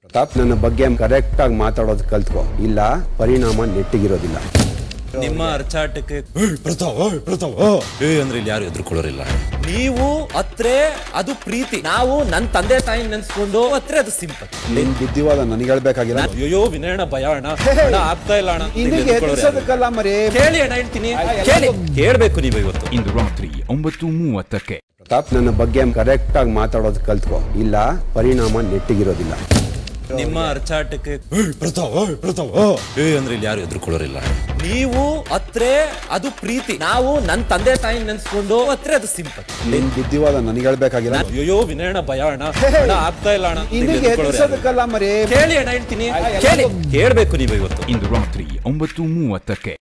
ಪ್ರತಾಪ್ ನನ್ನ ಬಗ್ಗೆ ಕರೆಕ್ಟ್ ಆಗಿ ಮಾತಾಡೋದು ಕಲ್ತ್ಕೋ, ಇಲ್ಲ ಪರಿಣಾಮ ನೆಟ್ಟಿಗಿರೋದಿಲ್ಲ. ನಿಮ್ಮ ಅರ್ಚಾಟಕ್ಕೆ ಅಂದ್ರೆ ಇಲ್ಲಿ ಯಾರು ಎದುರ್ಕೊಳ್ಳೋರಿಲ್ಲ. ನೀವು ಅತ್ರೆ ಅದು ಪ್ರೀತಿ, ನಾವು ನನ್ನ ತಂದೆ ತಾಯಿ ನೆನ್ಸ್ಕೊಂಡು ಅತ್ರೆ ಅದು ಸಿಂಪಲ್. ನಿನ್ ಬುದ್ಧಿವಾದ ನನಗೆ ಹೇಳ್ಬೇಕಾಗಿಲ್ಲ. ಅಯ್ಯೋ ವಿನಯಣ ಭಯ ಅಣ್ಣ, ಆಗ್ತಾ ಇಲ್ಲ ಅಣ್ಣ. ಎದುರಿಸೋದಕ್ಕಲ್ಲ ಮರಿ, ಕೇಳಿ ಅಣ್ಣ ಹೇಳ್ತೀನಿ, ಕೇಳಿ ಕೇಳ್ಬೇಕು ನೀವು ಇವತ್ತು. ಇಂದು ರಾತ್ರಿ 9:30ಕ್ಕೆ ಪ್ರತಾಪ್ ನನ್ನ ಬಗ್ಗೆ ಕರೆಕ್ಟ್ ಆಗಿ ಮಾತಾಡೋದು ಕಲ್ತ್ಕೋ, ಇಲ್ಲ ಪರಿಣಾಮ ನೆಟ್ಟಿಗಿರೋದಿಲ್ಲ. ನಿಮ್ಮ ಅರ್ಚಾಟಕ್ಕೆ ಅಂದ್ರೆ ಇಲ್ಲಿ ಯಾರು ಎದುರ್ಕೊಳ್ಳೋರಿಲ್ಲ. ನೀವು ಅತ್ರೆ ಅದು ಪ್ರೀತಿ, ನಾವು ನನ್ನ ತಂದೆ ತಾಯಿ ನೆನ್ಸ್ಕೊಂಡು ಅತ್ರೆ ಅದು ಸಿಂಪಲ್. ನಿನ್ ಬುದ್ಧಿವಾದ ನನಗೆ ಹೇಳ್ಬೇಕಾಗಿಲ್ಲ. ಅಯ್ಯೋ ವಿನಯಣ ಭಯ ಅಣ್ಣ, ಆಗ್ತಾ ಇಲ್ಲ ಅಣ್ಣ. ಎದುರಿಸೋದಕ್ಕಲ್ಲ ಮರಿ, ಕೇಳಿ ಅಣ್ಣ ಹೇಳ್ತೀನಿ, ಕೇಳಿ ಕೇಳ್ಬೇಕು ನೀವು ಇವತ್ತು. ಇಂದು ರಾತ್ರಿ 9:30ಕ್ಕೆ